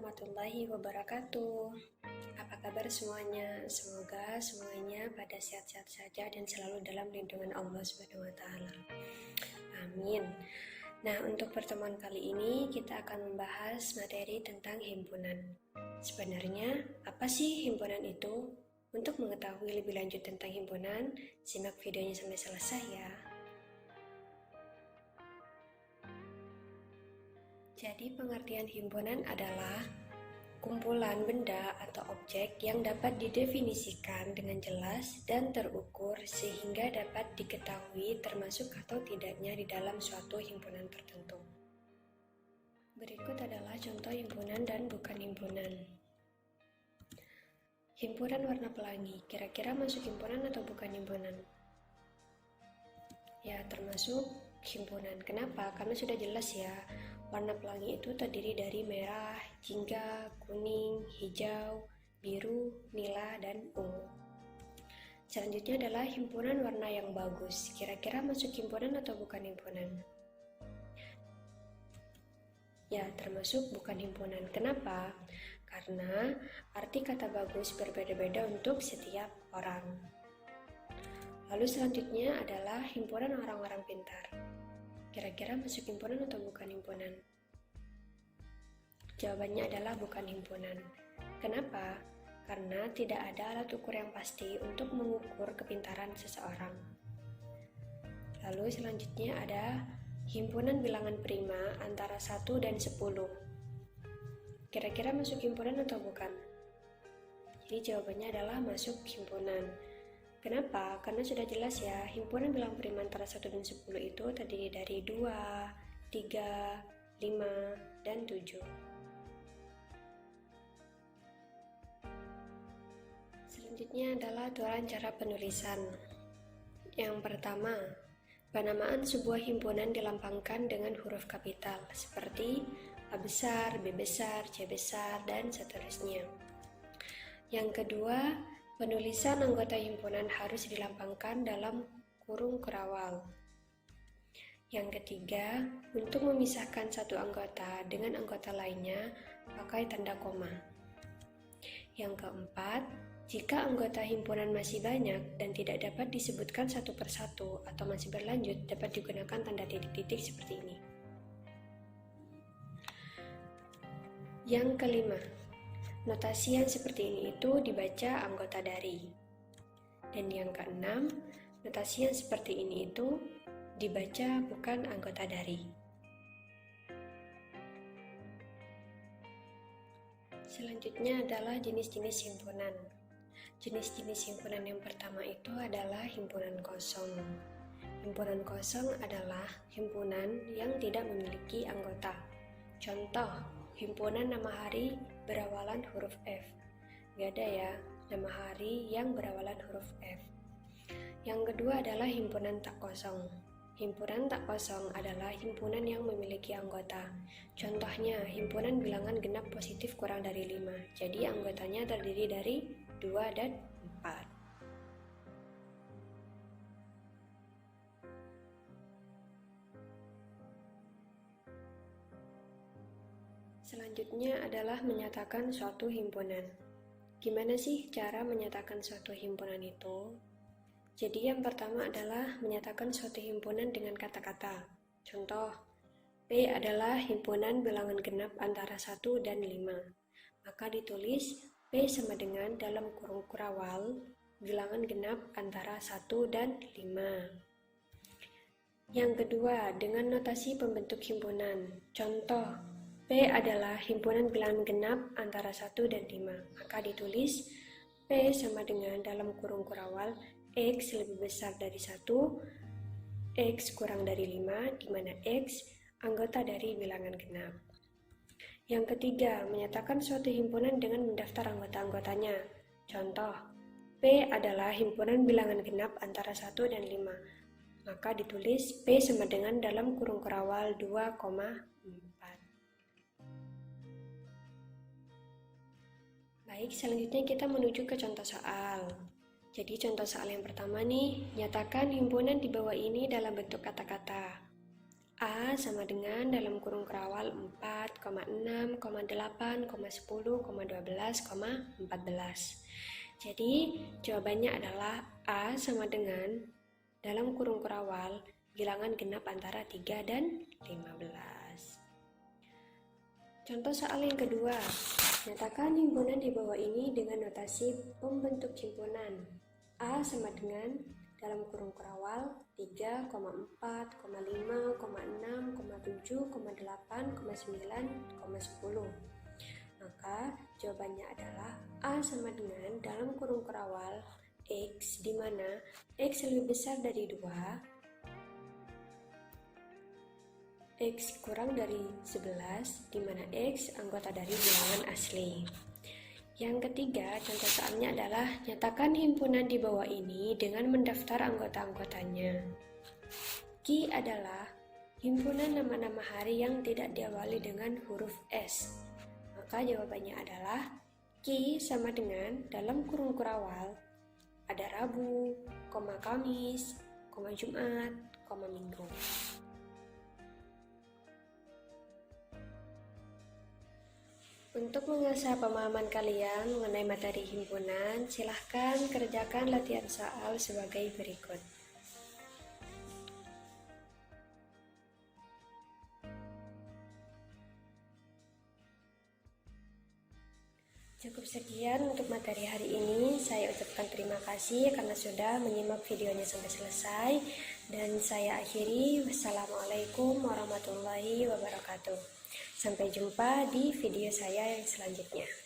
warahmatullahi wabarakatuh. Apa kabar semuanya? Semoga semuanya pada sehat-sehat saja dan selalu dalam lindungan Allah Subhanahu wa taala. Amin. Nah, untuk pertemuan kali ini kita akan membahas materi tentang himpunan. Sebenarnya, apa sih himpunan itu? Untuk mengetahui lebih lanjut tentang himpunan, simak videonya sampai selesai ya. Jadi pengertian himpunan adalah kumpulan benda atau objek yang dapat didefinisikan dengan jelas dan terukur sehingga dapat diketahui termasuk atau tidaknya di dalam suatu himpunan tertentu. Berikut adalah contoh himpunan dan bukan himpunan. Himpunan warna pelangi, kira-kira masuk himpunan atau bukan himpunan? Ya, termasuk himpunan. Kenapa? Karena sudah jelas ya, warna pelangi itu terdiri dari merah, jingga, kuning, hijau, biru, nila, dan ungu. Selanjutnya adalah himpunan warna yang bagus. Kira-kira masuk himpunan atau bukan himpunan? Ya, termasuk bukan himpunan. Kenapa? Karena arti kata bagus berbeda-beda untuk setiap orang. Lalu selanjutnya adalah himpunan orang-orang pintar. Kira-kira masuk himpunan atau bukan himpunan? Jawabannya adalah bukan himpunan. Kenapa? Karena tidak ada alat ukur yang pasti untuk mengukur kepintaran seseorang. Lalu selanjutnya ada himpunan bilangan prima antara 1 dan 10. Kira-kira masuk himpunan atau bukan? Jadi jawabannya adalah masuk himpunan. Kenapa? Karena sudah jelas ya, himpunan bilangan prima antara 1 dan 10 itu terdiri dari 2, 3, 5, dan 7. Selanjutnya adalah aturan cara penulisan. Yang pertama, penamaan sebuah himpunan dilambangkan dengan huruf kapital seperti A besar, B besar, C besar, dan seterusnya. Yang kedua, penulisan anggota himpunan harus dilambangkan dalam kurung kurawal. Yang ketiga, untuk memisahkan satu anggota dengan anggota lainnya, pakai tanda koma. Yang keempat, jika anggota himpunan masih banyak dan tidak dapat disebutkan satu persatu atau masih berlanjut, dapat digunakan tanda titik-titik seperti ini. Yang kelima, notasi yang seperti ini itu dibaca anggota dari. Dan yang keenam, notasi yang seperti ini itu dibaca bukan anggota dari. Selanjutnya adalah jenis-jenis himpunan. Jenis-jenis himpunan yang pertama itu adalah himpunan kosong. Himpunan kosong adalah himpunan yang tidak memiliki anggota. Contoh, himpunan nama hari berawalan huruf F. Gak ada ya, nama hari yang berawalan huruf F. Yang kedua adalah himpunan tak kosong. Himpunan tak kosong adalah himpunan yang memiliki anggota. Contohnya, himpunan bilangan genap positif kurang dari 5. Jadi anggotanya terdiri dari 2 dan 4. Selanjutnya adalah menyatakan suatu himpunan. Gimana sih cara menyatakan suatu himpunan itu? Jadi yang pertama adalah menyatakan suatu himpunan dengan kata-kata. Contoh, P adalah himpunan bilangan genap antara 1 dan 5. Maka ditulis P sama dengan dalam kurung kurawal bilangan genap antara 1 dan 5. Yang kedua, dengan notasi pembentuk himpunan. Contoh, P adalah himpunan bilangan genap antara 1 dan 5. Maka ditulis P sama dengan dalam kurung kurawal X lebih besar dari 1, X kurang dari 5, di mana X anggota dari bilangan genap. Yang ketiga, menyatakan suatu himpunan dengan mendaftar anggota-anggotanya. Contoh, P adalah himpunan bilangan genap antara 1 dan 5. Maka ditulis P sama dengan dalam kurung kurawal 2,4. Baik, selanjutnya kita menuju ke contoh soal. Jadi contoh soal yang pertama nih, nyatakan himpunan di bawah ini dalam bentuk kata-kata. A sama dengan dalam kurung kerawal 4, 6, 8, 10, 12, 14. Jadi jawabannya adalah A sama dengan dalam kurung kerawal bilangan genap antara 3 dan 15. Contoh soal yang kedua. Nyatakan himpunan di bawah ini dengan notasi pembentuk himpunan. A sama dengan dalam kurung kerawal 3, 4, 5, 6, 7, 8, 9, 10. Maka jawabannya adalah A sama dengan dalam kurung kerawal X, di mana X lebih besar dari 2, X kurang dari 11, di mana X anggota dari bilangan asli. Yang ketiga, contoh soalnya adalah nyatakan himpunan di bawah ini dengan mendaftar anggota-anggotanya. Q adalah himpunan nama-nama hari yang tidak diawali dengan huruf S. Maka jawabannya adalah Q sama dengan dalam kurung kurawal ada Rabu, Kamis, Jumat, Minggu. Untuk mengasah pemahaman kalian mengenai materi himpunan, silahkan kerjakan latihan soal sebagai berikut. Cukup sekian untuk materi hari ini. Saya ucapkan terima kasih karena sudah menyimak videonya sampai selesai. Dan saya akhiri. Wassalamualaikum warahmatullahi wabarakatuh. Sampai jumpa di video saya yang selanjutnya.